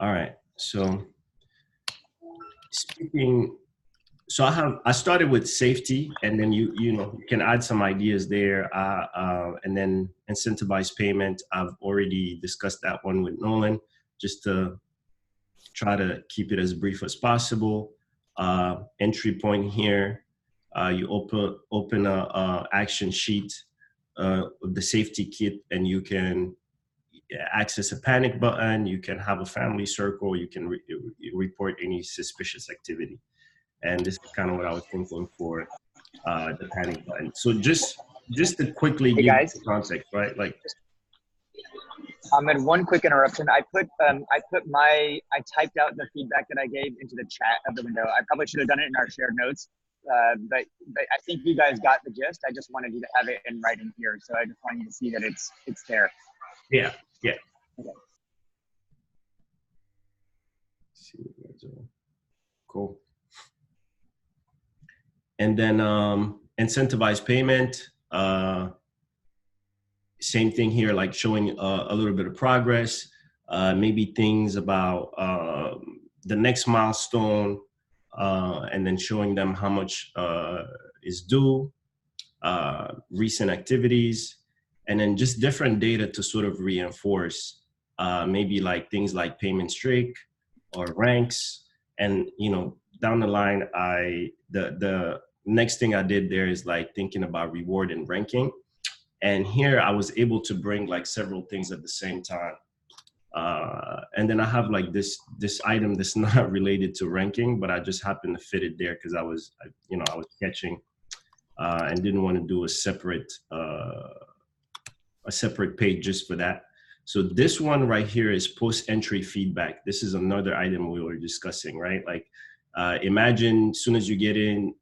All right. So speaking, so I started with safety, and then you can add some ideas there, and then incentivized payment. I've already discussed that one with Nolan, just to try to keep it as brief as possible. Entry point here, you open a action sheet of the safety kit, and you can access a panic button. You can have a family circle. You can report any suspicious activity. And this is kind of what I was thinking for the panic button. So just to quickly Hey give you guys, the context, right? Like, and one quick interruption. I typed out the feedback that I gave into the chat of the window. I probably should have done it in our shared notes, but I think you guys got the gist. I just wanted you to have it in writing here, so I just want you to see that it's there. yeah, yeah. Okay. Cool. And then incentivized payment. Same thing here, like showing a little bit of progress, maybe things about the next milestone, and then showing them how much is due, recent activities, and then just different data to sort of reinforce maybe like things like payment streak or ranks. And down the line, the next thing I did there is like thinking about reward and ranking. And here I was able to bring like several things at the same time. And then I have like this item that's not related to ranking, but I just happened to fit it there because I was catching and didn't want to do a separate page just for that. So this one right here is post-entry feedback. This is another item we were discussing, right? Like imagine as soon as you get in,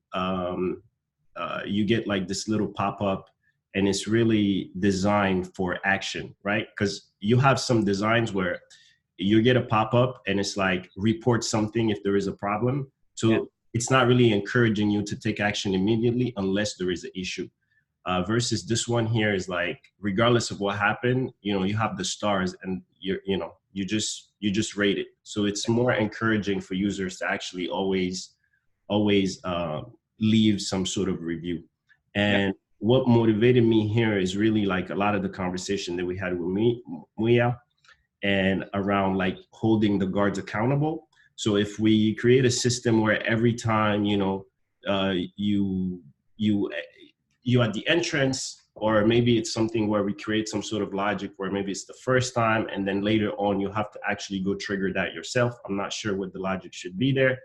you get like this little pop-up, and it's really designed for action, right? Because you have some designs where you get a pop-up and it's like report something if there is a problem. So it's not really encouraging you to take action immediately unless there is an issue. Versus this one here is like, regardless of what happened, you have the stars and you just rate it. So it's more encouraging for users to actually always leave some sort of review. And what motivated me here is really like a lot of the conversation that we had with Muya and around like holding the guards accountable. So if we create a system where every time, you at the entrance, or maybe it's something where we create some sort of logic where maybe it's the first time and then later on you have to actually go trigger that yourself. I'm not sure what the logic should be there.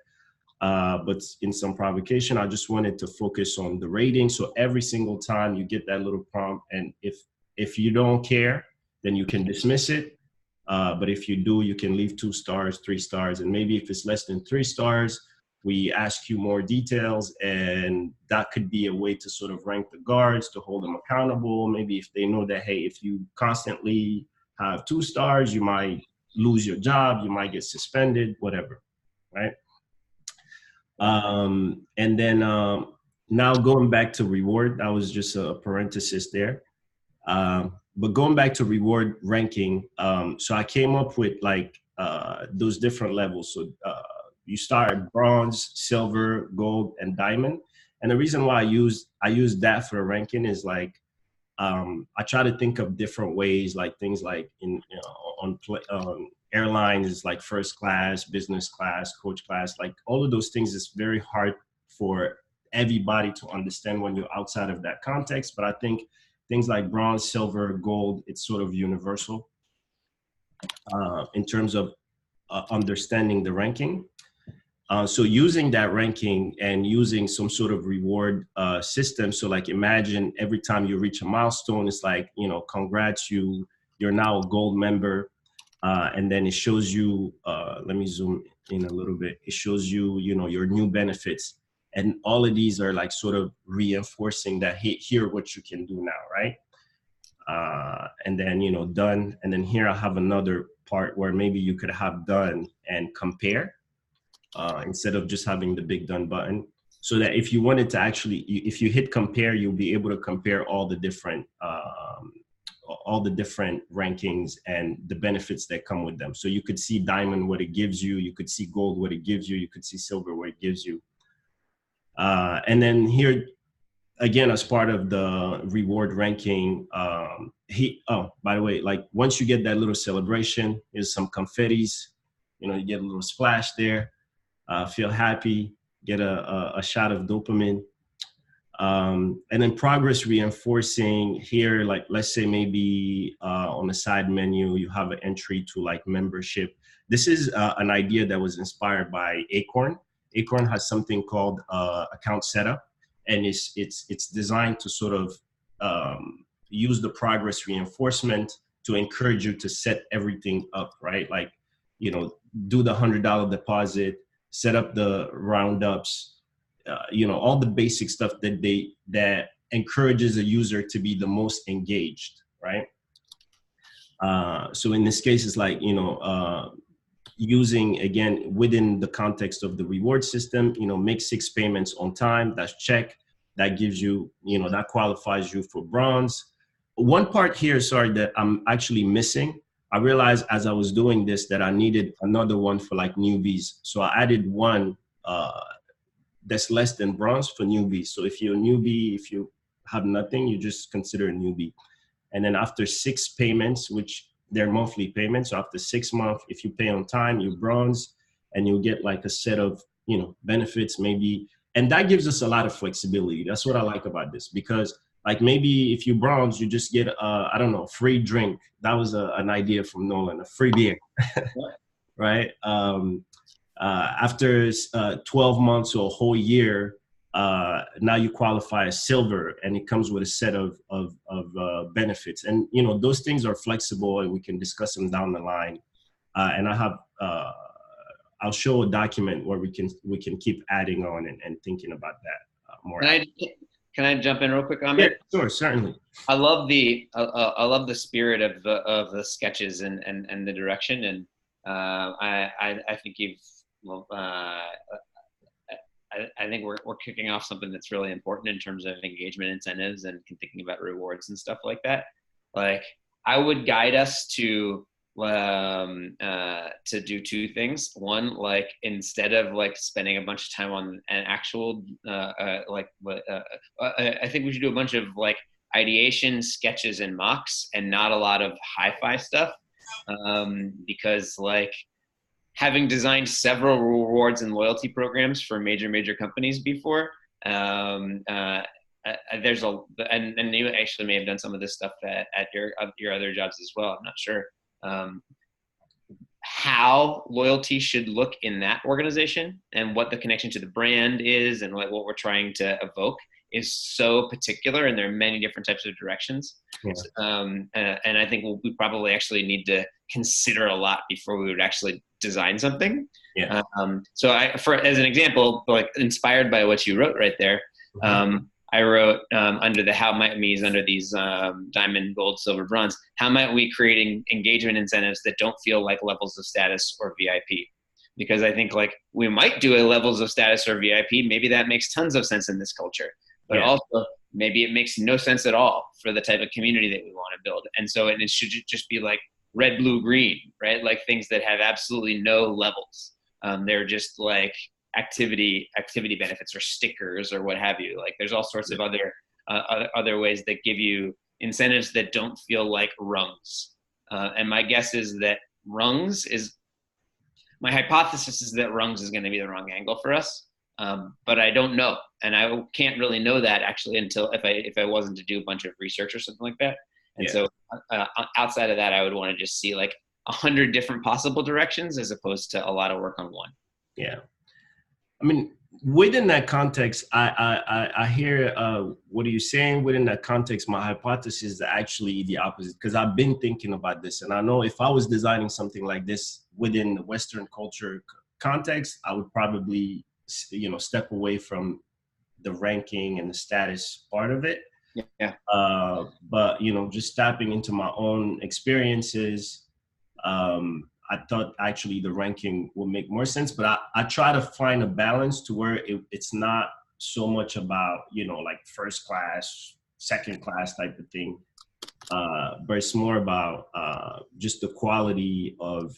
But in some provocation, I just wanted to focus on the rating. So every single time you get that little prompt, and if you don't care, then you can dismiss it. But if you do, you can leave 2 stars, 3 stars. And maybe if it's less than 3 stars, we ask you more details, and that could be a way to sort of rank the guards, to hold them accountable. Maybe if they know that, hey, if you constantly have 2 stars, you might lose your job, you might get suspended, whatever, right? And then now going back to reward, that was just a parenthesis there. But going back to reward ranking, so I came up with like those different levels. So you start at bronze, silver, gold, and diamond. And the reason why I use that for ranking is like I try to think of different ways, like things like on airlines, like first class, business class, coach class, like all of those things is very hard for everybody to understand when you're outside of that context. But I think things like bronze, silver, gold, it's sort of universal in terms of understanding the ranking. So using that ranking and using some sort of reward system. So like imagine every time you reach a milestone, it's like, congrats, you're now a gold member. And then it shows you, let me zoom in a little bit. It shows you, your new benefits. And all of these are like sort of reinforcing that, hey, here what you can do now, right? And then, done. And then here I have another part where maybe you could have done and compare instead of just having the big done button. So that if you wanted to actually, if you hit compare, you'll be able to compare all the different all the different rankings and the benefits that come with them. So you could see diamond, what it gives you. You could see gold, what it gives you. You could see silver, what it gives you. And then here, again, as part of the reward ranking, by the way, like once you get that little celebration, here's some confettis, you get a little splash there, feel happy, get a shot of dopamine. And then progress reinforcing here, like let's say maybe on the side menu, you have an entry to like membership. This is an idea that was inspired by Acorn. Acorn has something called account setup, and it's designed to sort of use the progress reinforcement to encourage you to set everything up, right? Like, do the $100 deposit, set up the roundups, all the basic stuff that encourages a user to be the most engaged, right? So in this case, it's like, using, again, within the context of the reward system, make 6 payments on time, that's check. That gives you, that qualifies you for bronze. One part here, sorry, that I'm actually missing. I realized as I was doing this that I needed another one for like newbies. So I added one that's less than bronze for newbies. So if you're a newbie, if you have nothing, you just consider a newbie. And then after 6 payments, which they're monthly payments, so after 6 months, if you pay on time, you bronze, and you'll get like a set of, benefits maybe. And that gives us a lot of flexibility. That's what I like about this, because like maybe if you bronze, you just get, I don't know, free drink. That was an idea from Nolan, a free beer, right? After 12 months or a whole year, now you qualify as silver, and it comes with a set of benefits. And those things are flexible, and we can discuss them down the line. And I have I'll show a document where we can keep adding on and thinking about that more. Can I jump in real quick on that? Yeah, sure, certainly. I love the spirit of the sketches and the direction, and I think you've I think we're kicking off something that's really important in terms of engagement incentives and thinking about rewards and stuff like that. Like, I would guide us to do 2 things. One, like, instead of like spending a bunch of time on an actual I think we should do a bunch of like ideation, sketches, and mocks, and not a lot of hi-fi stuff, because like, having designed several rewards and loyalty programs for major companies before, there's and you actually may have done some of this stuff at your other jobs as well. I'm not sure how loyalty should look in that organization, and what the connection to the brand is, and like what we're trying to evoke is so particular, and there are many different types of directions. Yeah. And I think we probably actually need to consider a lot before we would actually design something. Yeah. So as an example, like inspired by what you wrote right there, I wrote under the how might me's under these diamond, gold, silver, bronze, how might we create engagement incentives that don't feel like levels of status or VIP? Because I think like we might do a levels of status or VIP. Maybe that makes tons of sense in this culture, but also maybe it makes no sense at all for the type of community that we want to build. And so it should just be like red, blue, green, right? Like things that have absolutely no levels. They're just like activity benefits or stickers or what have you. Like there's all sorts of other ways that give you incentives that don't feel like rungs. And my guess is that my hypothesis is that rungs is going to be the wrong angle for us. But I don't know. And I can't really know that actually until if I wasn't to do a bunch of research or something like that. And so outside of that, I would want to just see like 100 different possible directions as opposed to a lot of work on one. Yeah. I mean, within that context, I hear what are you saying? Within that context, my hypothesis is actually the opposite, because I've been thinking about this. And I know if I was designing something like this within the Western culture context, I would probably, step away from the ranking and the status part of it. Yeah. But, just tapping into my own experiences, I thought actually the ranking would make more sense, but I try to find a balance to where it's not so much about, like first class, second class type of thing. but it's more about just the quality of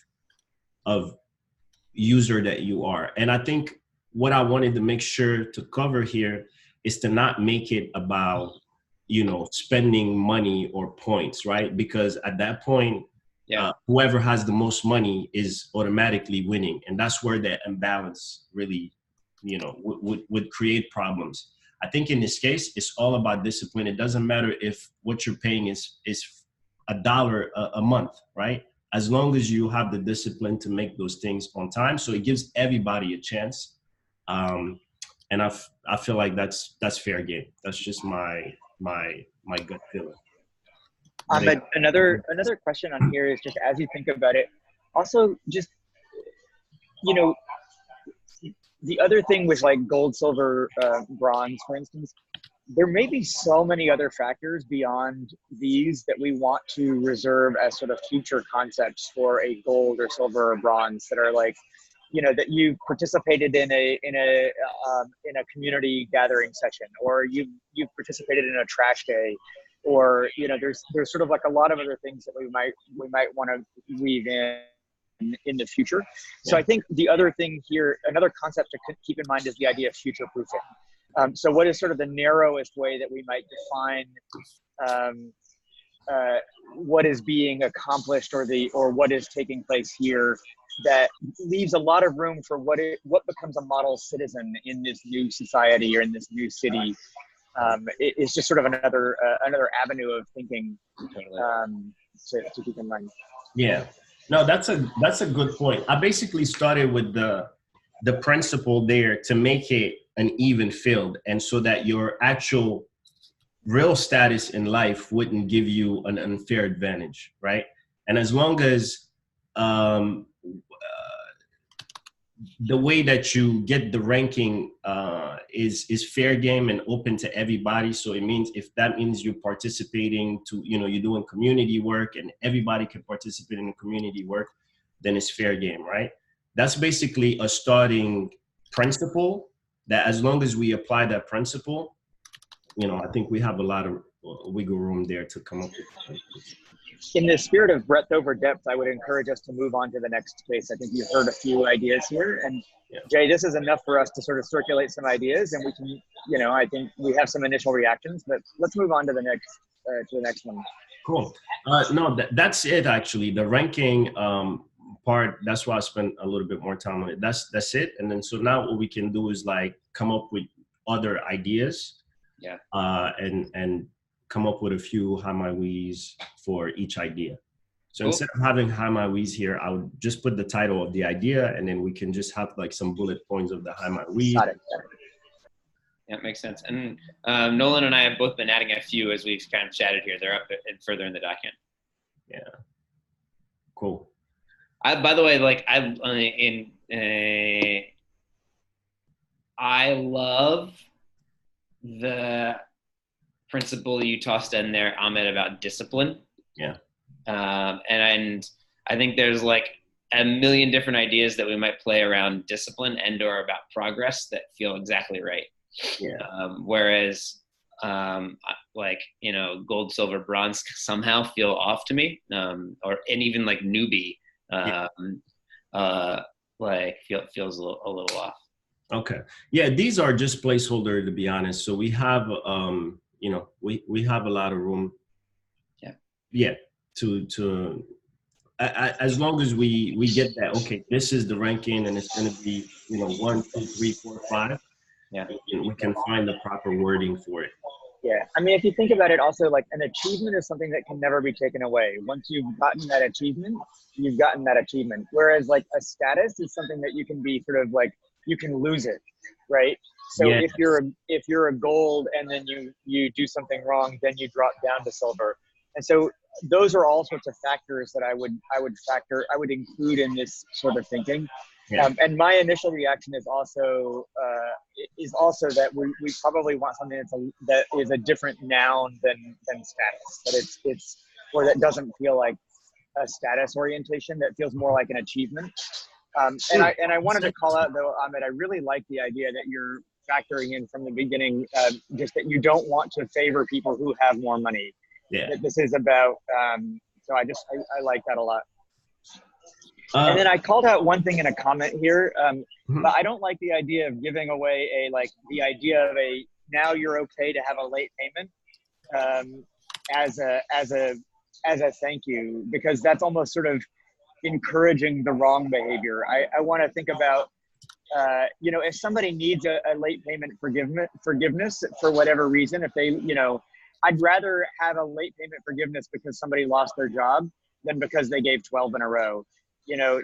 user that you are. And I think what I wanted to make sure to cover here is to not make it about, you know, spending money or points, right? Because at that point, whoever has the most money is automatically winning. And that's where the imbalance really, you know, would create problems. I think in this case, it's all about discipline. It doesn't matter if what you're paying is $1 a month, right? As long as you have the discipline to make those things on time. So it gives everybody a chance. And I feel like that's fair game. That's just my gut feeling. Another question on here is just as you think about it, also just, you know, the other thing with like gold, silver, bronze, for instance, there may be so many other factors beyond these that we want to reserve as sort of future concepts for a gold or silver or bronze that are like, you know, that you participated in a community gathering session, or you've participated in a trash day, or, you know, there's sort of like a lot of other things that we might want to weave in the future. So I think the other thing here, another concept to keep in mind is the idea of future proofing. So what is sort of the narrowest way that we might define what is being accomplished or what is taking place here that leaves a lot of room for what becomes a model citizen in this new society or in this new city. It's just sort of another avenue of thinking to keep in mind. Yeah, no, that's a good point. I basically started with the principle there to make it an even field, and so that your actual real status in life wouldn't give you an unfair advantage, right? And as long as the way that you get the ranking is fair game and open to everybody. So it means if that means you're participating to, you know, you're doing community work and everybody can participate in the community work, then it's fair game, right? That's basically a starting principle that as long as we apply that principle, you know, I think we have a lot of wiggle room there to come up with. In the spirit of breadth over depth, I would encourage us to move on to the next case. I think you've heard a few ideas here, and Jay, this is enough for us to sort of circulate some ideas, and we can, you know, I think we have some initial reactions, but let's move on to the next one. Cool. No, that's it actually. The ranking part, that's why I spent a little bit more time on it. That's it. And then so now what we can do is like come up with other ideas. Yeah. And come up with a few Hamawi's for each idea. So instead of having Hamawi's here, I would just put the title of the idea, and then we can just have like some bullet points of the Hamawi. Got it. Yeah, makes sense. And Nolan and I have both been adding a few as we've kind of chatted here. They're up and further in the document. Yeah. Cool. By the way, like I love the principle you tossed in there, Ahmed, about discipline. Yeah. And I think there's like a million different ideas that we might play around discipline and or about progress that feel exactly right. Yeah. Whereas like, you know, gold, silver, bronze somehow feel off to me, and even like newbie, like feels a little off. Okay. Yeah, these are just placeholder, to be honest. So we have, you know, we have a lot of room. Yeah. To as long as we get that, okay, this is the ranking and it's going to be, you know, 1, 2, 3, 4, 5. Yeah. We can find the proper wording for it. Yeah. I mean, if you think about it also, like an achievement is something that can never be taken away. Once you've gotten that achievement, you've gotten that achievement. Whereas like a status is something that you can be sort of like, you can lose it, right? So if you're a gold and then you do something wrong, then you drop down to silver. And so those are all sorts of factors that I would include in this sort of thinking. Yeah. And my initial reaction is also that we probably want something that is a different noun than status. That it's or that doesn't feel like a status orientation. That feels more like an achievement. And I wanted to call out though, Ahmed, I really like the idea that you're factoring in from the beginning, just that you don't want to favor people who have more money. Yeah. that this is about. So I like that a lot. And then I called out one thing in a comment here, but I don't like the idea of giving away the idea of now you're okay to have a late payment as a thank you, because that's almost sort of encouraging the wrong behavior. I want to think about, if somebody needs a late payment forgiveness for whatever reason, if they, I'd rather have a late payment forgiveness because somebody lost their job than because they gave 12 in a row.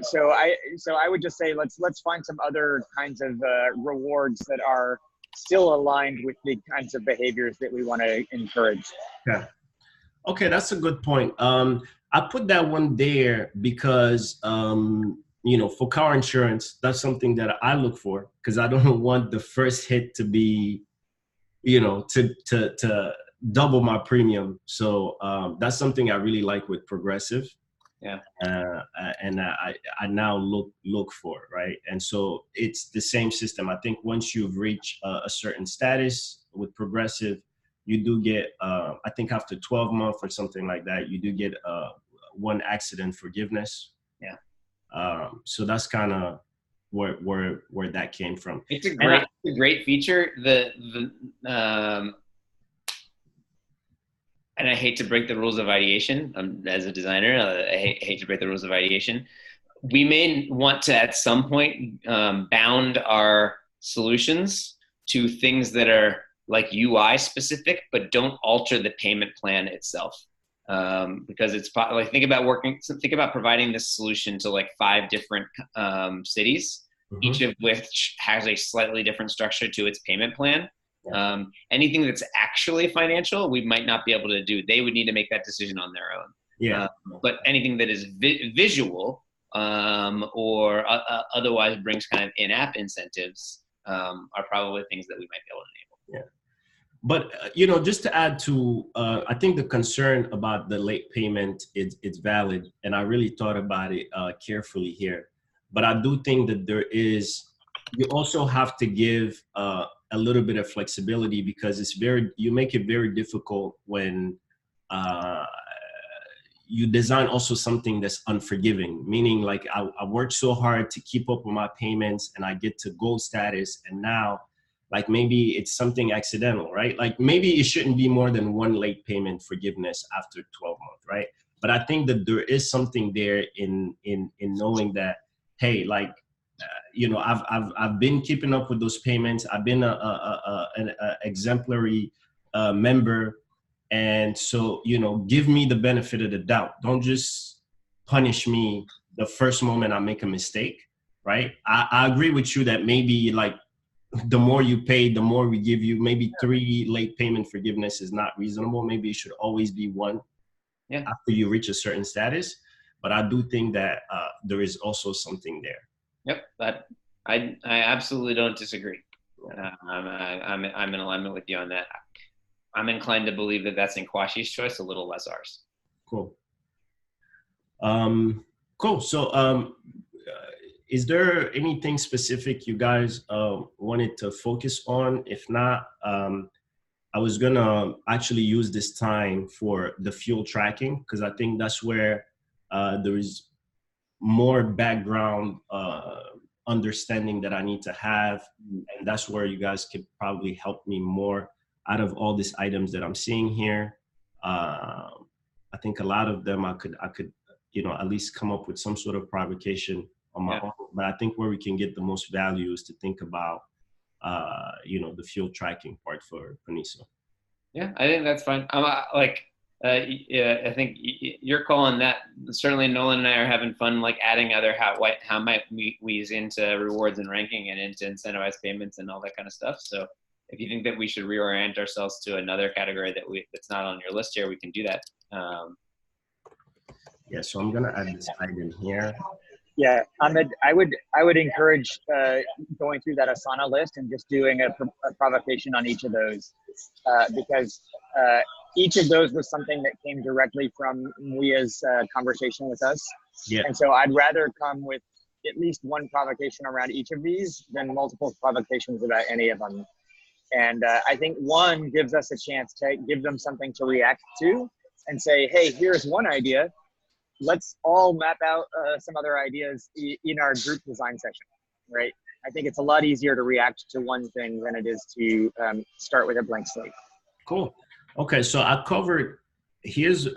So I would just say let's find some other kinds of rewards that are still aligned with the kinds of behaviors that we want to encourage. Yeah. Okay, that's a good point. I put that one there because for car insurance, that's something that I look for, because I don't want the first hit to be, to double my premium. So that's something I really like with Progressive. Yeah. And I now look for, right? And so it's the same system. I think once you've reached a certain status with Progressive, you do get, I think after 12 months or something like that, you do get one accident forgiveness. Yeah. So that's kind of where that came from. It's a great feature. And I hate to break the rules of ideation. As a designer, I hate to break the rules of ideation. We may want to, at some point, bound our solutions to things that are like UI specific, but don't alter the payment plan itself. Because it's like, think about providing this solution to like 5 different cities, each of which has a slightly different structure to its payment plan. Anything that's actually financial, we might not be able to do. They would need to make that decision on their own. Yeah. But anything that is visual or otherwise brings kind of in-app incentives are probably things that we might be able to enable. Yeah. But, just to add to, I think the concern about the late payment, it's valid. And I really thought about it carefully here. But I do think that you also have to give a little bit of flexibility, because you make it very difficult when you design also something that's unforgiving, meaning like I worked so hard to keep up with my payments and I get to gold status, and now like maybe it's something accidental, right? Like maybe it shouldn't be more than one late payment forgiveness after 12 months, right? But I think that there is something there in knowing that, hey, like, I've been keeping up with those payments. I've been an exemplary member. And so, give me the benefit of the doubt. Don't just punish me the first moment I make a mistake, right? I agree with you that maybe like the more you pay, the more we give you. Maybe 3 late payment forgiveness is not reasonable. Maybe it should always be 1 after you reach a certain status. But I do think that there is also something there. Yep, but I absolutely don't disagree. I'm in alignment with you on that. I'm inclined to believe that that's Nkwashi's choice, a little less ours. Cool. Cool. So, is there anything specific you guys wanted to focus on? If not, I was gonna actually use this time for the fuel tracking, because I think that's where there is more background understanding that I need to have. And that's where you guys could probably help me more out of all these items that I'm seeing here. I think a lot of them I could, at least come up with some sort of provocation on my own. But I think where we can get the most value is to think about, the fuel tracking part for Paniso. Yeah, I think that's fine. I think you're calling that. Certainly Nolan and I are having fun, like adding other how might we weave into rewards and ranking and into incentivized payments and all that kind of stuff. So if you think that we should reorient ourselves to another category that's not on your list here, we can do that. Yeah, so I'm gonna add this item here. Yeah, Ahmed, I would encourage going through that Asana list and just doing a provocation on each of those, because each of those was something that came directly from Muya's conversation with us. Yeah. And so I'd rather come with at least one provocation around each of these than multiple provocations about any of them. And I think one gives us a chance to give them something to react to. and say, hey, here's one idea. Let's all map out some other ideas in our group design session, right? I think it's a lot easier to react to one thing than it is to start with a blank slate. Cool. Okay, so I covered, here's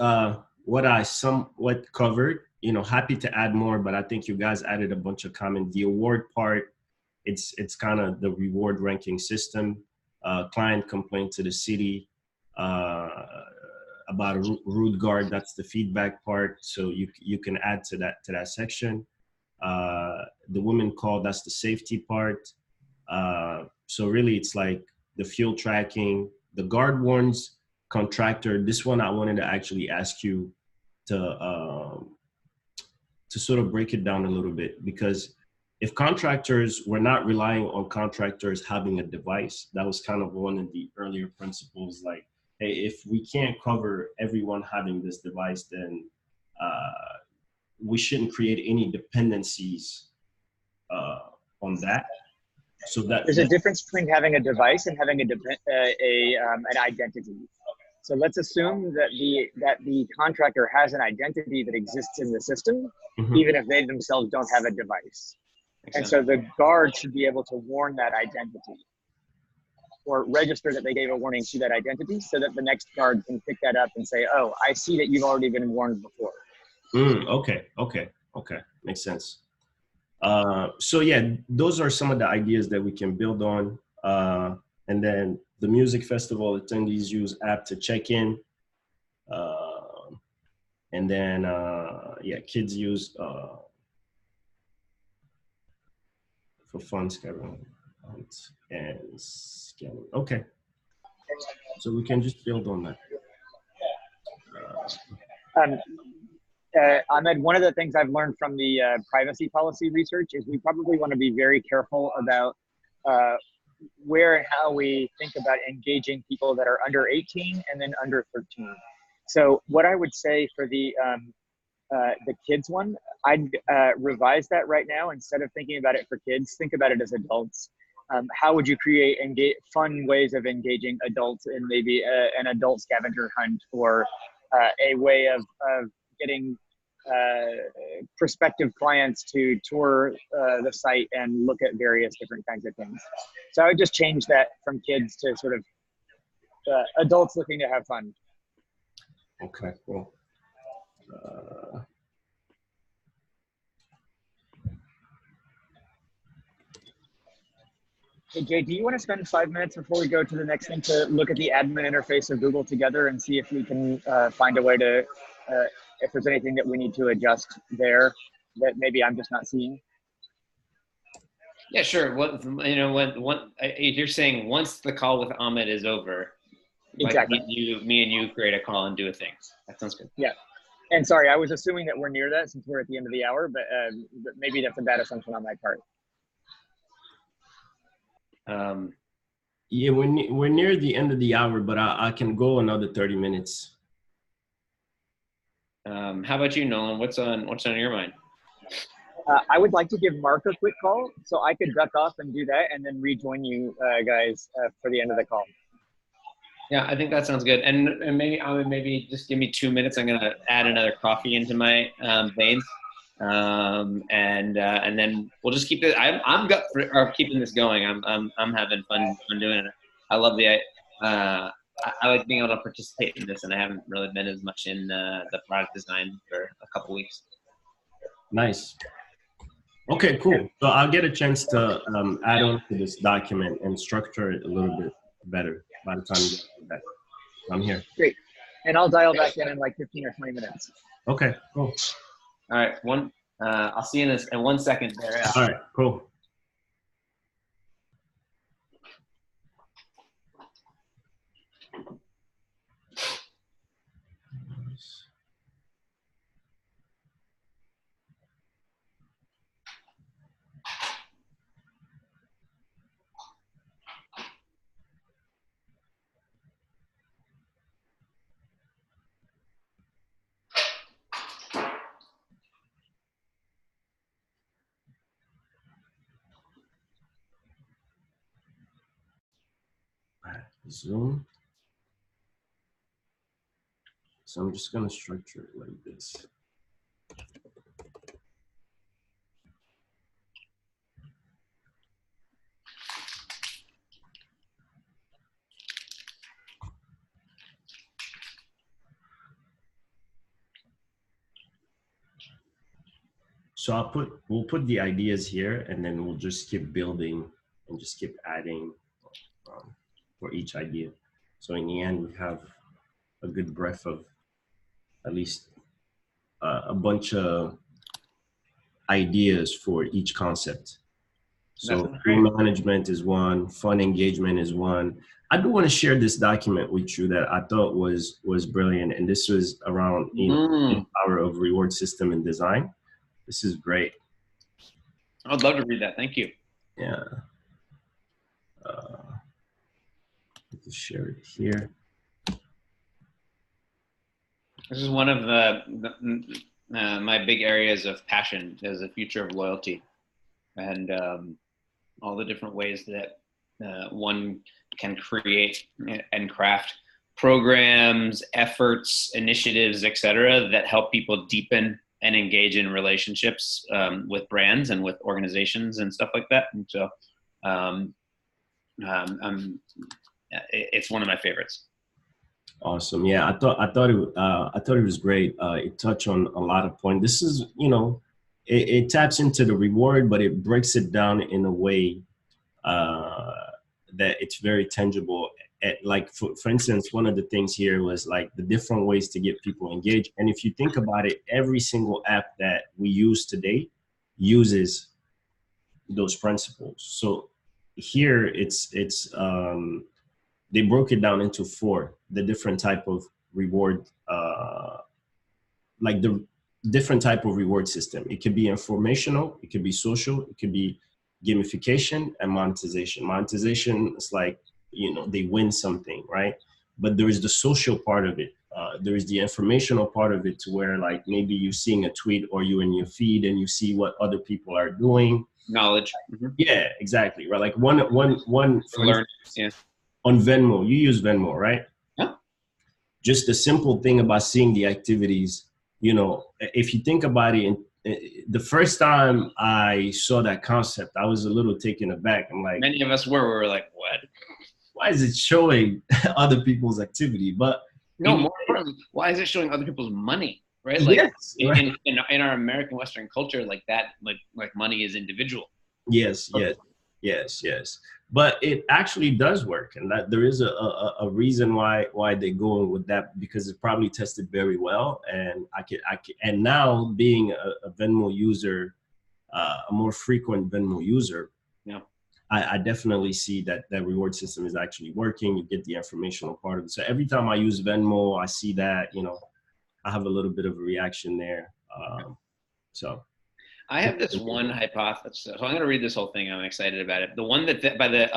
what I somewhat covered, happy to add more, but I think you guys added a bunch of comment. The award part, it's kind of the reward ranking system, client complaint to the city, about a rude guard, that's the feedback part. So you can add to that section. The women call, that's the safety part. So really it's like the fuel tracking, the guard warns contractor. This one I wanted to actually ask you to sort of break it down a little bit, because if contractors, we're not relying on contractors having a device. That was kind of one of the earlier principles, like, hey, if we can't cover everyone having this device, then we shouldn't create any dependencies on that. So there's a difference between having a device and having an identity. So let's assume that the contractor has an identity that exists in the system, even if they themselves don't have a device. And so the guard should be able to warn that identity, or register that they gave a warning to that identity, so that the next guard can pick that up and say, oh, I see that you've already been warned before. Okay. Makes sense. So yeah, those are some of the ideas that we can build on. And then the music festival attendees use app to check in. And then, yeah, kids use for fun scattering and scanning. Okay. So we can just build on that. Ahmed, one of the things I've learned from the privacy policy research is we probably want to be very careful about where and how we think about engaging people that are under 18 and then under 13. So what I would say for the kids one, I'd revise that right now. Instead of thinking about it for kids, think about it as adults. How would you create fun ways of engaging adults in maybe an adult scavenger hunt, or a way of getting prospective clients to tour the site and look at various different kinds of things. So I would just change that from kids to sort of adults looking to have fun. Okay, cool. Hey Jay, do you want to spend 5 minutes before we go to the next thing to look at the admin interface of Google together and see if we can find a way to, if there's anything that we need to adjust there that maybe I'm just not seeing? Yeah, sure. You're saying once the call with Ahmed is over, exactly. Me and you create a call and do a thing. That sounds good. Yeah. And sorry, I was assuming that we're near that since we're at the end of the hour, but maybe that's a bad assumption on my part. Yeah, we're near the end of the hour, but I can go another 30 minutes. How about you, Nolan? What's on your mind? I would like to give Mark a quick call, so I could duck off and do that, and then rejoin you guys for the end of the call. Yeah, I think that sounds good. And maybe just give me 2 minutes. I'm gonna add another coffee into my veins, and then we'll just keep it. I'm gut for keeping this going. I'm having fun doing it. I love I like being able to participate in this, and I haven't really been as much in the product design for a couple weeks. Nice. Okay, cool. So I'll get a chance to add on to this document and structure it a little bit better by the time you get back. I'm here. Great. And I'll dial back in like 15 or 20 minutes. Okay, cool. All right. I'll see you in 1 second there. Yeah. All right, cool. Zoom. So I'm just going to structure it like this. So we'll put the ideas here, and then we'll just keep building and just keep adding for each idea. So in the end, we have a good breadth of at least a bunch of ideas for each concept. So team management is one, fun engagement is one. I do want to share this document with you that I thought was brilliant, and this was around the power of reward system and design. This is great. I'd love to read that. Thank you. Yeah. Let's share it here. This is one of the my big areas of passion is the future of loyalty, and all the different ways that one can create and craft programs, efforts, initiatives, etc., that help people deepen and engage in relationships with brands and with organizations and stuff like that. And so it's one of my favorites. Awesome. Yeah, I thought it was great. It touched on a lot of points. This is, it taps into the reward, but it breaks it down in a way that it's very tangible. Like for instance, one of the things here was like the different ways to get people engaged. And if you think about it, every single app that we use today uses those principles. So here they broke it down into 4, the different type of reward, like the different type of reward system. It could be informational, it could be social, it could be gamification, and monetization. Monetization is like, they win something, right? But there is the social part of it. There is the informational part of it, to where like maybe you're seeing a tweet or you in your feed and you see what other people are doing. Knowledge. Mm-hmm. Yeah, exactly. Right. Like one for learn. Yeah. On Venmo, you use Venmo, right? Yeah. Just the simple thing about seeing the activities, if you think about it, the first time I saw that concept, I was a little taken aback. I'm like, many of us were like, what? Why is it showing other people's activity? But no, more importantly, why is it showing other people's money? Right? Like yes, right. In our American Western culture, like that, like money is individual. Yes. But it actually does work, and that there is a reason why they're going with that, because it probably tested very well. And I can and now being a Venmo user, a more frequent Venmo user, yeah, I definitely see that reward system is actually working. You get the informational part of it. So every time I use Venmo, I see that, I have a little bit of a reaction there. So. I have this one hypothesis. So I'm going to read this whole thing. I'm excited about it. The one that by the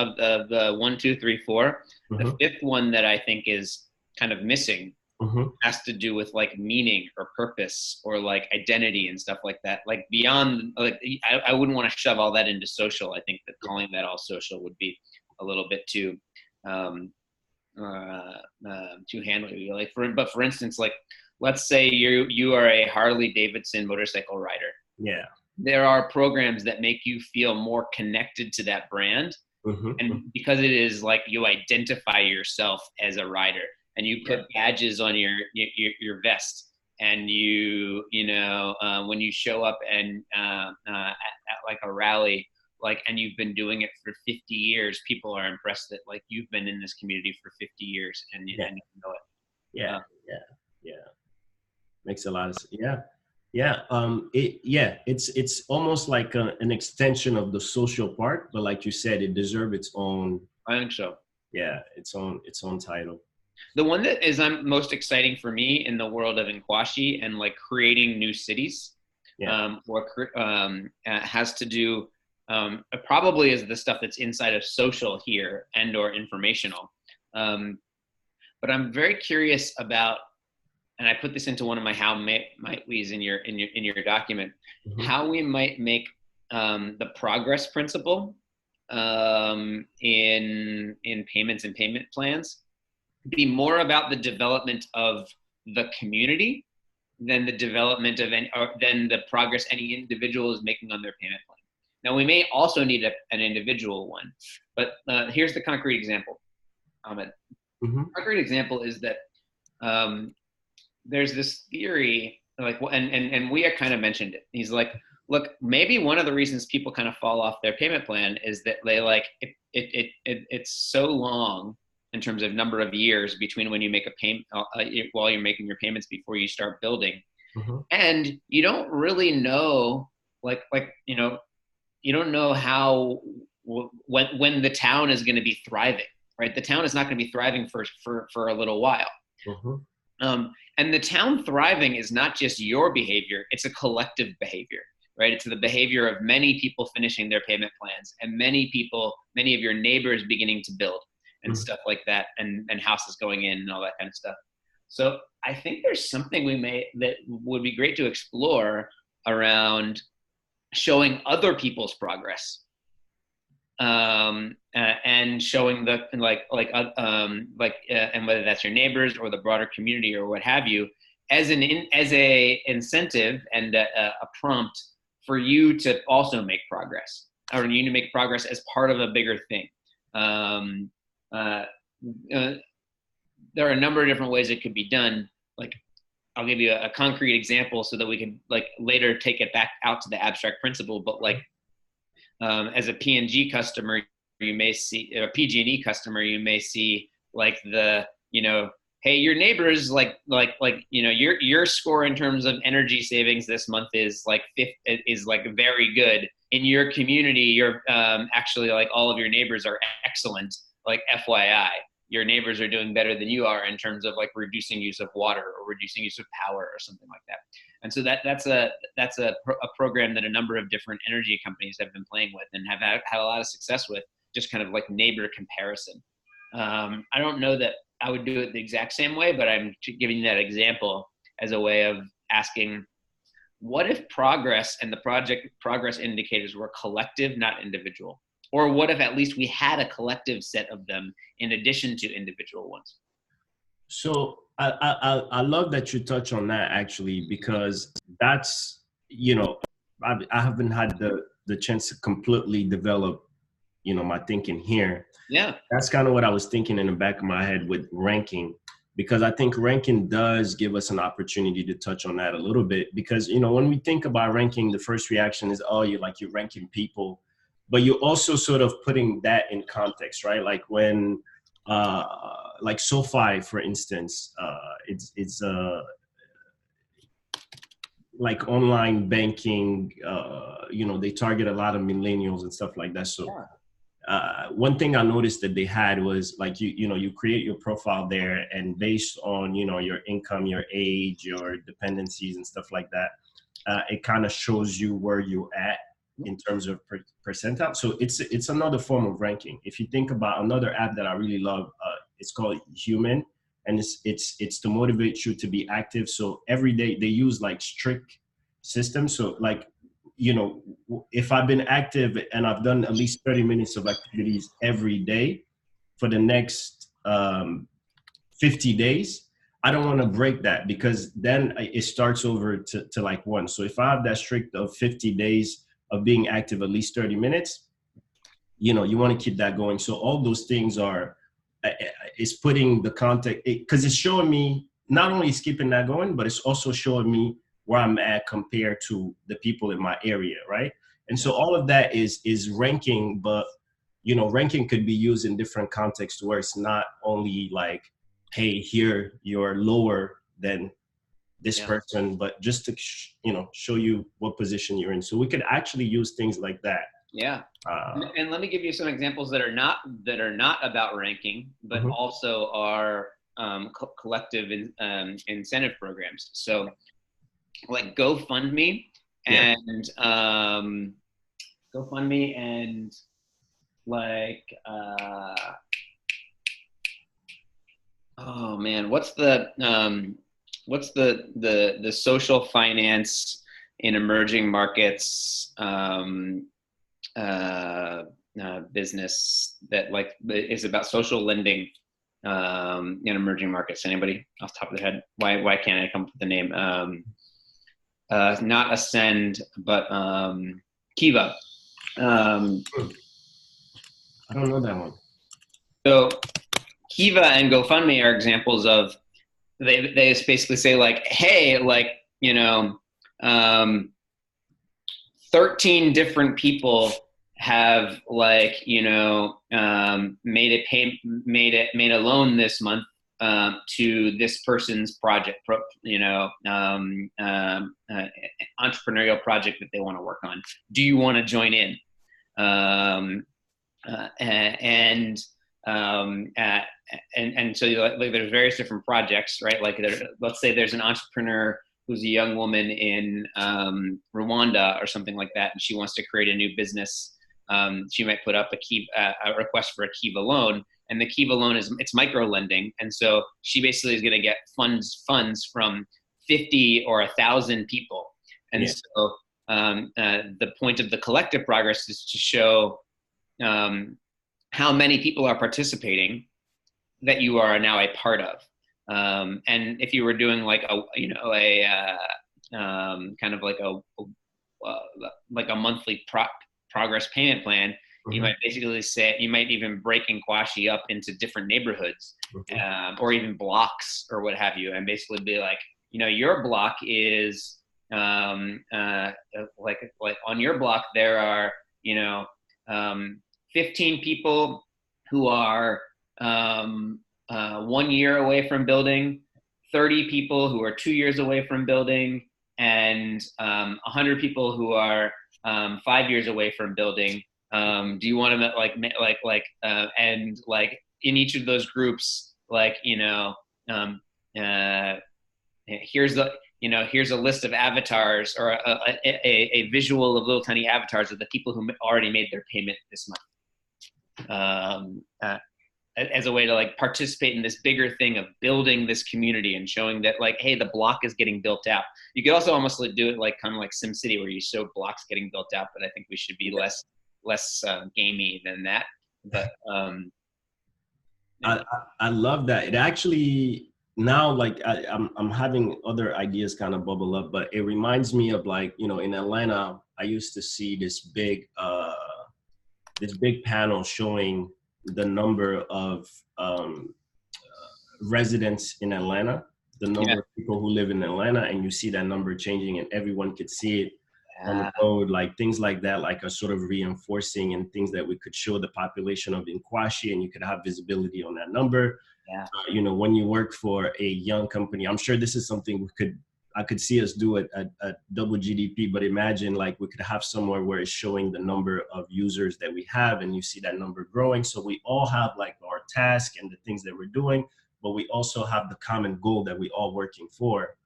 1, 2, 3, 4, the fifth one that I think is kind of missing has to do with like meaning or purpose or like identity and stuff like that. Like beyond, like I wouldn't want to shove all that into social. I think that calling that all social would be a little bit too handly. Like for instance, like let's say you are a Harley Davidson motorcycle rider. Yeah. There are programs that make you feel more connected to that brand. And because it is like you identify yourself as a rider, and you put badges on your vest, and when you show up and at like a rally, like, and you've been doing it for 50 years, people are impressed that like you've been in this community for 50 years and you know it. Yeah. Makes a lot of sense. It's almost like an extension of the social part, but like you said, it deserves its own. I think so. Yeah, its own title. The one that is most exciting for me in the world of Nkwashi and like creating new cities, has to do probably is the stuff that's inside of social here and or informational. But I'm very curious about. And I put this into one of my how might we's in your document, how we might make the progress principle in payments and payment plans be more about the development of the community than the development of than the progress any individual is making on their payment plan. Now, we may also need an individual one, but here's the concrete example, Ahmed. Mm-hmm. Concrete example is that there's this theory, like, and we kind of mentioned it. He's like, look, maybe one of the reasons people kind of fall off their payment plan is that they like it's so long in terms of number of years between when you make a payment while you're making your payments before you start building, Mm-hmm. and you don't really know, you don't know how when the town is going to be thriving, right? The town is not going to be thriving for a little while. Mm-hmm. And the town thriving is not just your behavior, it's a collective behavior, right? It's the behavior of many people finishing their payment plans and many of your neighbors beginning to build and Mm-hmm. stuff like that, and houses going in and all that kind of stuff. So I think there's something that would be great to explore around showing other people's progress, and showing and whether that's your neighbors or the broader community or what have you, as a incentive and a prompt for you to also make progress, or you to make progress as part of a bigger thing. There are a number of different ways it could be done. Like, I'll give you a concrete example so that we can like later take it back out to the abstract principle. But like, as a P&G customer, you may see, or a PG&E customer, you may see like hey, your neighbors your score in terms of energy savings this month is very good. In your community, you're actually like all of your neighbors are excellent. Like, FYI, your neighbors are doing better than you are in terms of like reducing use of water or reducing use of power or something like that. And so that's a program that a number of different energy companies have been playing with and have had a lot of success with, just kind of like neighbor comparison. I don't know that I would do it the exact same way, but I'm giving you that example as a way of asking, what if progress and the project progress indicators were collective, not individual? Or what if at least we had a collective set of them in addition to individual ones? So I love that you touch on that, actually, because that's, I haven't had the chance to completely develop, my thinking here. Yeah. That's kind of what I was thinking in the back of my head with ranking, because I think ranking does give us an opportunity to touch on that a little bit, because, when we think about ranking, the first reaction is, oh, you're ranking people, but you're also sort of putting that in context, right? Like when, like SoFi, for instance, it's like online banking, they target a lot of millennials and stuff like that. So one thing I noticed that they had was like, you create your profile there, and based on, your income, your age, your dependencies and stuff like that, it kind of shows you where you're at in terms of percentile. So it's another form of ranking. If you think about another app that I really love, it's called Human, and it's to motivate you to be active. So every day they use like strict systems. So like, if I've been active and I've done at least 30 minutes of activities every day for the next 50 days, I don't want to break that, because then it starts over to like 1. So if I have that strict of 50 days of being active at least 30 minutes, you want to keep that going. So all those things is putting the context, because it's showing me, not only is keeping that going, but it's also showing me where I'm at compared to the people in my area, right? And so all of that is ranking, but ranking could be used in different contexts where it's not only like, hey, here you're lower than this person, but just to show you what position you're in. So we could actually use things like that. Yeah. And let me give you some examples that are not about ranking, but Mm-hmm. also are collective incentive programs. So like GoFundMe and like oh man, what's the social finance in emerging markets business that like is about social lending? in emerging markets? Anybody off the top of their head? Why can't I come up with the name? Not Ascend, but Kiva. I don't know that one. So Kiva and GoFundMe are examples of, they basically say like, hey, like, 13 different people have like, made a loan this month to this person's project, entrepreneurial project that they want to work on. Do you want to join in? And so like there's various different projects, right? Like let's say there's an entrepreneur who's a young woman in Rwanda or something like that, and she wants to create a new business. She might put up a request for a Kiva loan, and the Kiva loan it's micro lending, and so she basically is going to get funds from 50 or 1,000 people, and so the point of the collective progress is to show how many people are participating that you are now a part of. And if you were doing like kind of like a monthly progress payment plan, you might basically say, you might even break Nkwashi up into different neighborhoods, or even blocks or what have you, and basically be like, your block is like on your block there are 15 people who are 1 year away from building, 30 people who are 2 years away from building, and 100 people who are 5 years away from building. Do you want to and like in each of those groups, like here's a list of avatars, or a visual of little tiny avatars of the people who already made their payment this month. As a way to like participate in this bigger thing of building this community and showing that like, hey, the block is getting built out. You could also almost do it like kind of like SimCity, where you show blocks getting built out, but I think we should be less gamey than that. But I love that. It actually now like I'm having other ideas kind of bubble up, but it reminds me of like, in Atlanta, I used to see this big panel showing the number of residents in Atlanta, the number of people who live in Atlanta, and you see that number changing, and everyone could see it on the road, like things like that, like a sort of reinforcing, and things that we could show the population of Nkwashi, and you could have visibility on that number. When you work for a young company, I'm sure this is something I could see us do at double GDP, but imagine like we could have somewhere where it's showing the number of users that we have, and you see that number growing. So we all have like our task and the things that we're doing, but we also have the common goal that we all working for.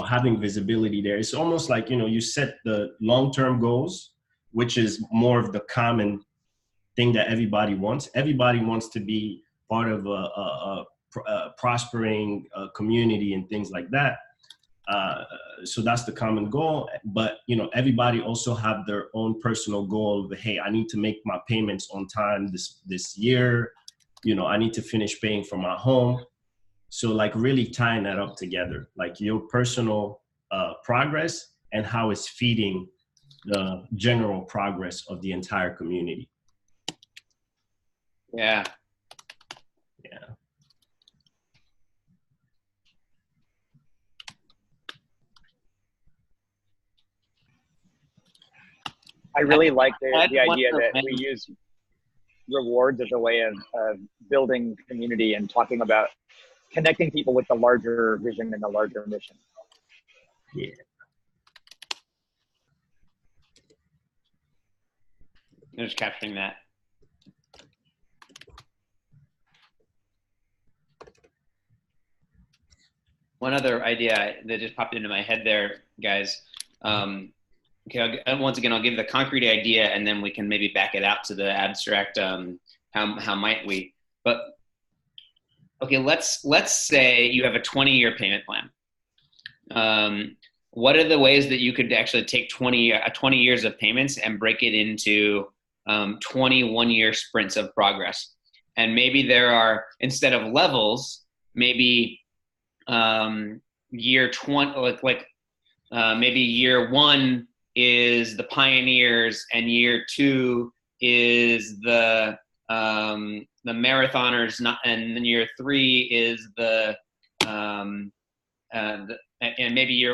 Having visibility there, it's almost like, you set the long-term goals, which is more of the common thing that everybody wants. Everybody wants to be part of a prospering community and things like that. So that's the common goal. But, everybody also have their own personal goal of, hey, I need to make my payments on time this year. I need to finish paying for my home. So like really tying that up together, like your personal progress and how it's feeding the general progress of the entire community. Yeah. I really like the idea that we use rewards as a way of building community and talking about connecting people with the larger vision and the larger mission. Yeah. I'm just capturing that. One other idea that just popped into my head there, guys. Okay, once again, I'll give the concrete idea, and then we can maybe back it out to the abstract. How might we? But okay, let's say you have a 20-year payment plan. What are the ways that you could actually take 20 years of payments and break it into 21-year sprints of progress? And maybe there are, instead of levels, maybe year 20, maybe year 1 is the pioneers, and year 2 is the marathoners, and then year 3 is and maybe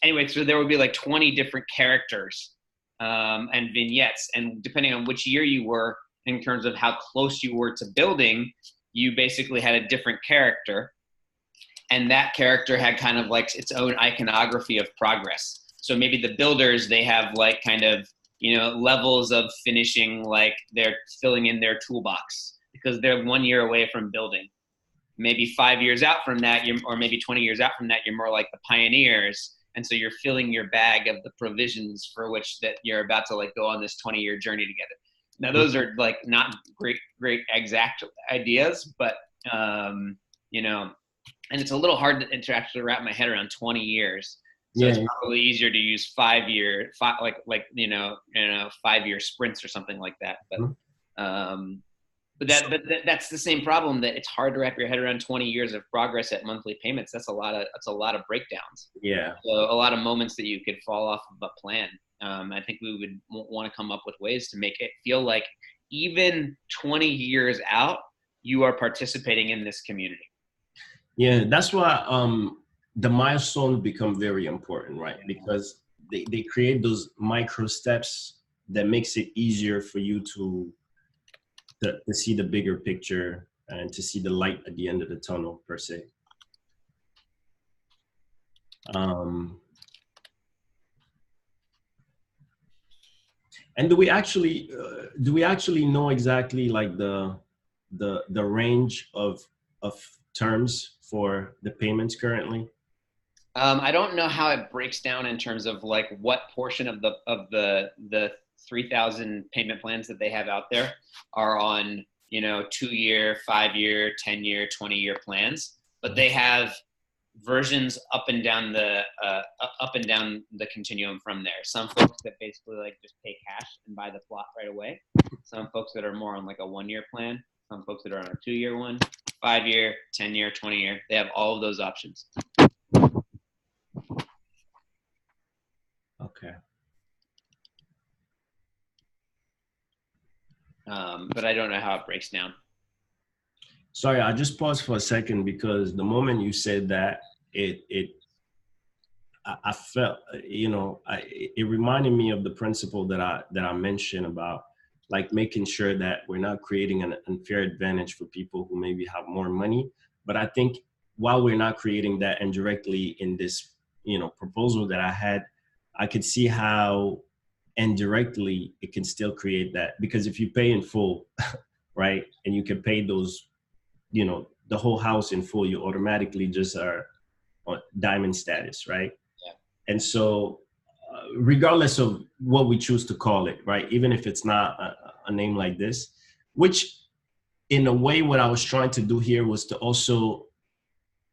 anyway, so there would be like 20 different characters and vignettes, and depending on which year you were in terms of how close you were to building, you basically had a different character, and that character had kind of like its own iconography of progress. So maybe the builders, they have like kind of, levels of finishing, like they're filling in their toolbox because they're 1 year away from building. Maybe 5 years out from that, or maybe 20 years out from that, you're more like the pioneers. And so you're filling your bag of the provisions for which that you're about to like go on this 20-year journey together. Now, those are like not great exact ideas, but, and it's a little hard to actually wrap my head around 20 years. So it's probably easier to use 5 year, 5 year sprints or something like that. But that's the same problem, that it's hard to wrap your head around 20 years of progress at monthly payments. That's a lot of breakdowns. Yeah. So a lot of moments that you could fall off of a plan. I think we would want to come up with ways to make it feel like even 20 years out, you are participating in this community. Yeah, that's why the milestones become very important, right? Because they create those micro steps that makes it easier for you to see the bigger picture and to see the light at the end of the tunnel, per se. And do we actually know exactly like the range of terms for the payments currently? I don't know how it breaks down in terms of like what portion of the 3,000 payment plans that they have out there are on 2-year, 5-year, 10-year, 20-year plans, but they have versions up and down the continuum from there. Some folks that basically like just pay cash and buy the plot right away. Some folks that are more on like a 1-year plan. Some folks that are on a 2-year one, 5-year, 10-year, 20-year. They have all of those options. Okay. But I don't know how it breaks down. Sorry, I just paused for a second because the moment you said that, I felt, it reminded me of the principle that I mentioned about like making sure that we're not creating an unfair advantage for people who maybe have more money. But I think while we're not creating that indirectly in this, proposal that I had, I could see how indirectly it can still create that, because if you pay in full, right, and you can pay those, the whole house in full, you automatically just are on diamond status, right? Yeah. And so regardless of what we choose to call it, right, even if it's not a name like this, which in a way what I was trying to do here was to also,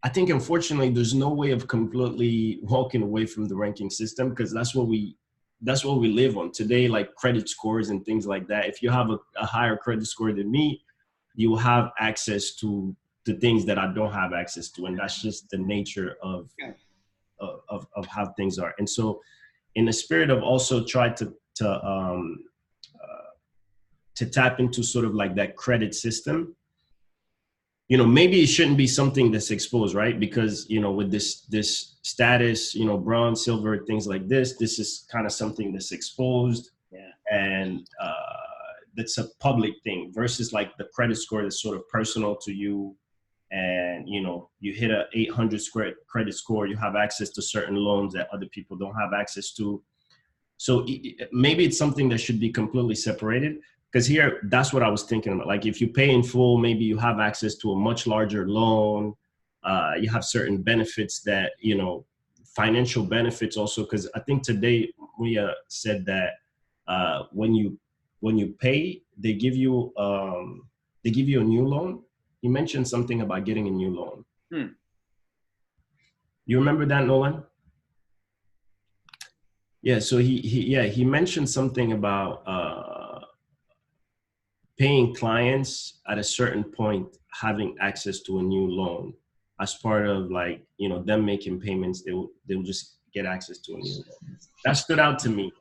I think unfortunately there's no way of completely walking away from the ranking system, because that's what we live on today, like credit scores and things like that. If you have a higher credit score than me, you will have access to the things that I don't have access to. And that's just the nature of how things are. And so in the spirit of also try to tap into sort of like that credit system, maybe it shouldn't be something that's exposed, right? Because, with this status, bronze, silver, things like this is kind of something that's exposed. Yeah. And that's a public thing versus like the credit score that's sort of personal to you. And, you hit a 800 credit score, you have access to certain loans that other people don't have access to. So maybe it's something that should be completely separated. Because here, that's what I was thinking about. Like if you pay in full, maybe you have access to a much larger loan. You have certain benefits that, financial benefits also. Because I think today we said that when you pay, they give you a new loan. You mentioned something about getting a new loan. You remember that, Nolan? Yeah. So he mentioned something about paying clients at a certain point having access to a new loan as part of like, you know, them making payments, they'll just get access to a new loan. That stood out to me.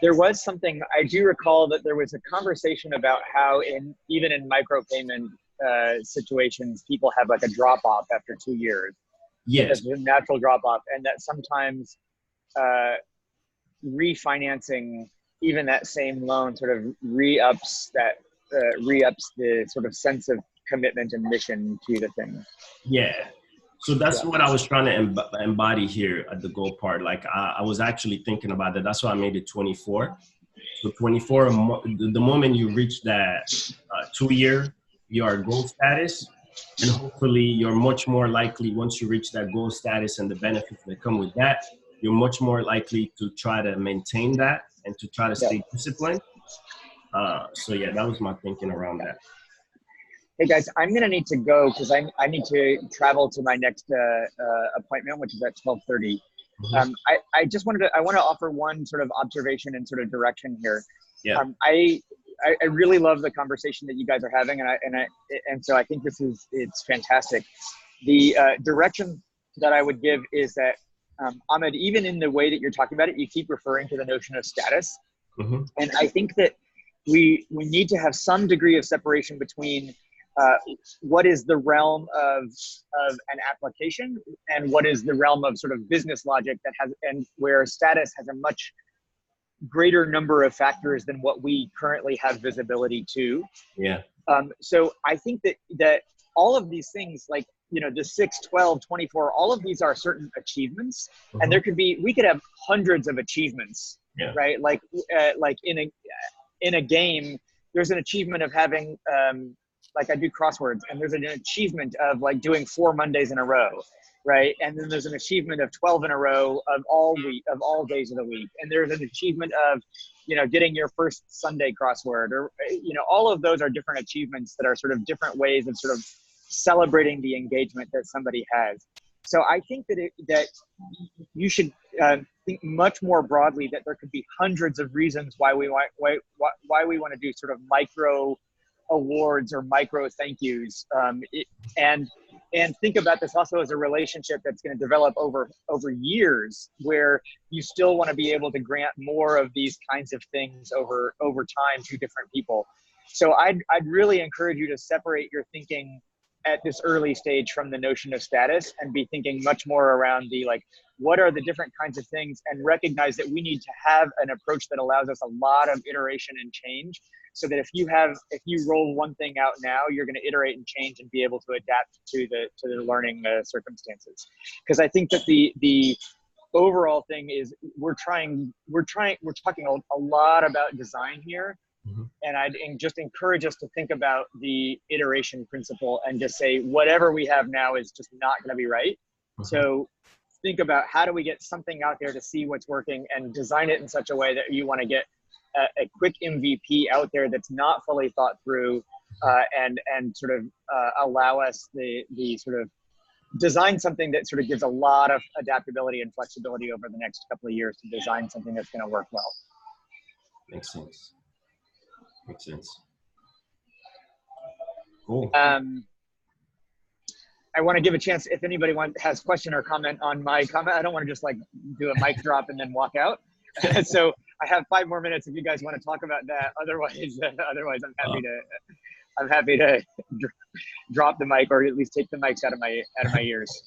There was something, I do recall that there was a conversation about how even in micropayment situations, people have like a drop off after 2 years. Yes. There's a natural drop off, and that sometimes refinancing even that same loan sort of re-ups the sort of sense of commitment and mission to the thing. Yeah. So that's what I was trying to embody here at the goal part. Like I was actually thinking about that. That's why I made it 24. So 24, the moment you reach that 2-year, your goal status, and hopefully you're much more likely, once you reach that goal status and the benefits that come with that, you're much more likely to try to maintain that and to try to stay disciplined. So yeah, that was my thinking around that. Hey guys, I'm going to need to go because I need to travel to my next appointment, which is at 12:30. Mm-hmm. I want to offer one sort of observation and sort of direction here. Yeah. I really love the conversation that you guys are having, and so I think it's fantastic. The direction that I would give is that Ahmed, even in the way that you're talking about it, you keep referring to the notion of status, mm-hmm. and I think that we need to have some degree of separation between what is the realm of an application and what is the realm of sort of business logic and where status has a much greater number of factors than what we currently have visibility to. Yeah. So I think that all of these things, like, you know, the 6, 12, 24, all of these are certain achievements, mm-hmm. and we could have hundreds of achievements, right? Like in a game, there's an achievement of having, like I do crosswords, and there's an achievement of like doing 4 Mondays in a row, right? And then there's an achievement of 12 in a row of all days of the week. And there's an achievement of, you know, getting your first Sunday crossword, or, you know, all of those are different achievements that are sort of different ways of sort of celebrating the engagement that somebody has. So I think that you should think much more broadly that there could be hundreds of reasons why we want to do sort of micro awards or micro thank yous, and think about this also as a relationship that's going to develop over years, where you still want to be able to grant more of these kinds of things over time to different people. So I'd really encourage you to separate your thinking at this early stage from the notion of status, and be thinking much more around the, like, what are the different kinds of things, and recognize that we need to have an approach that allows us a lot of iteration and change, so that if you roll one thing out now, you're going to iterate and change and be able to adapt to the learning circumstances. Because I think that the overall thing is we're talking a lot about design here. Mm-hmm. And I'd just encourage us to think about the iteration principle and just say, whatever we have now is just not going to be right. Mm-hmm. So think about, how do we get something out there to see what's working, and design it in such a way that you want to get a quick MVP out there that's not fully thought through, and sort of allow us the sort of design something that sort of gives a lot of adaptability and flexibility over the next couple of years to design something that's going to work well. Makes sense. Makes sense. Cool. I want to give a chance if anybody has question or comment on my comment. I don't want to just like do a mic drop and then walk out. So I have 5 more minutes if you guys want to talk about that. Otherwise, I'm happy to drop the mic, or at least take the mics out of my ears.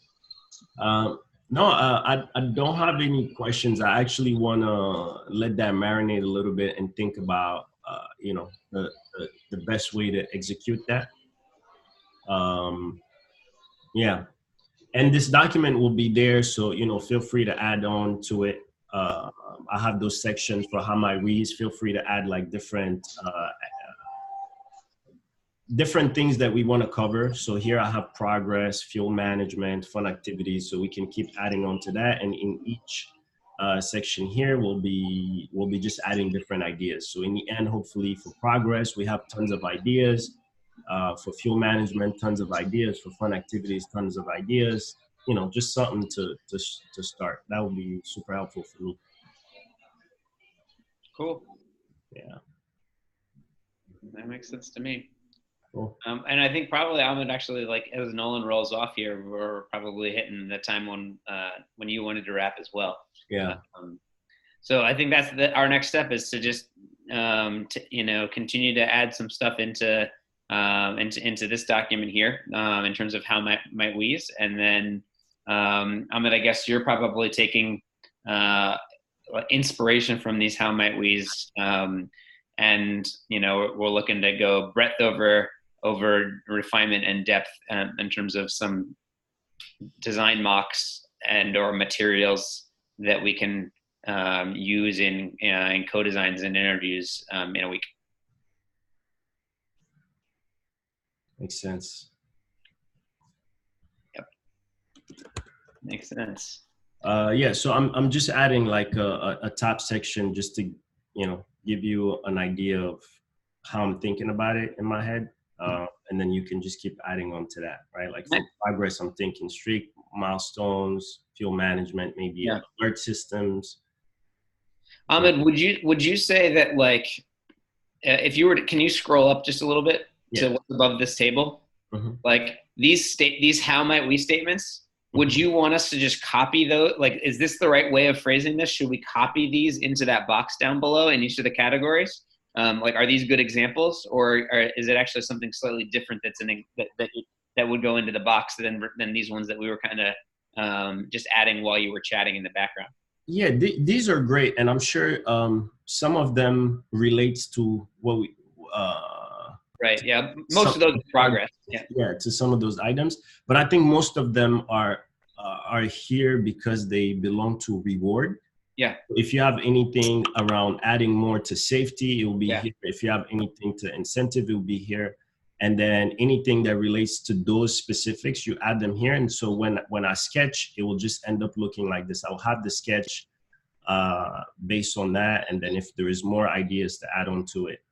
No, I don't have any questions. I actually want to let that marinate a little bit and think about, you know, the best way to execute that. Yeah. And this document will be there, so, you know, feel free to add on to it. I have those sections for how my reads. Feel free to add like different things that we want to cover. So here I have progress, fuel management, fun activities, so we can keep adding on to that. And in each section here, we'll be just adding different ideas. So in the end, hopefully for progress, we have tons of ideas. For fuel management, tons of ideas. For fun activities, tons of ideas. You know, just something to start. That would be super helpful for me. Cool. Yeah. That makes sense to me. Cool. And I think probably Ahmed, actually, like as Nolan rolls off here, we're probably hitting the time when you wanted to wrap as well. Yeah. So I think that's our next step is to just continue to add some stuff into this document here in terms of how might we's, and then Ahmed, I guess you're probably taking inspiration from these how might we's, and we're looking to go breadth over refinement and depth in terms of some design mocks and or materials that we can use in co-designs and interviews in a week. Makes sense. Yep. Makes sense. Yeah, so I'm just adding like a top section just to give you an idea of how I'm thinking about it in my head, and then you can just keep adding on to that, right? Like for progress, I'm thinking streak milestones, fuel management, maybe alert systems. Ahmed, would you say that, like, if you were to, can you scroll up just a little bit to what's above this table? Mm-hmm. Like these how might we statements, would you want us to just copy those? Like, is this the right way of phrasing this? Should we copy these into that box down below in each of the categories? Like, are these good examples, or is it actually something slightly different that would go into the box than these ones that we were kind of just adding while you were chatting in the background? Yeah, these are great, and I'm sure some of them relates to what we. Right. Yeah. Most of those progress. Yeah. Yeah, to some of those items, but I think most of them are here because they belong to reward. Yeah. If you have anything around adding more to safety, it will be here. If you have anything to incentive, it will be here. And then anything that relates to those specifics, you add them here. And so when I sketch, it will just end up looking like this. I'll have the sketch based on that. And then if there is more ideas to add on to it,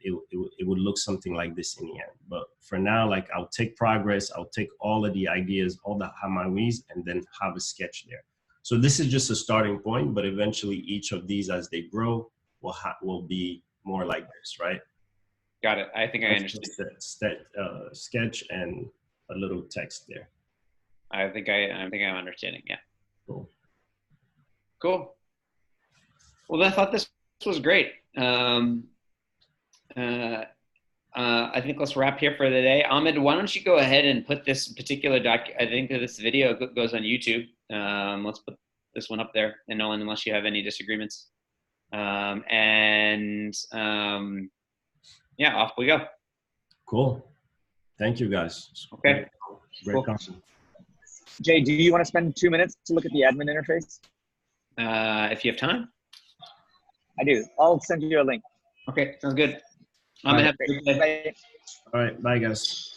it would look something like this in the end. But for now, like I'll take progress, I'll take all of the ideas, all the how my we's, and then have a sketch there. So this is just a starting point, but eventually each of these as they grow will be more like this, right? Got it. I think I understand. Sketch and a little text there. I think I'm understanding. Yeah. Cool. Well, I thought this was great. I think let's wrap here for the day. Ahmed, why don't you go ahead and put this particular I think that this video goes on YouTube. Let's put this one up there, and Nolan, unless you have any disagreements. Yeah, off we go. Cool. Thank you, guys. Okay. Great content. Jay, do you want to spend 2 minutes to look at the admin interface? If you have time. I do. I'll send you a link. Okay, sounds good. I'm gonna have a good day. All right, bye guys.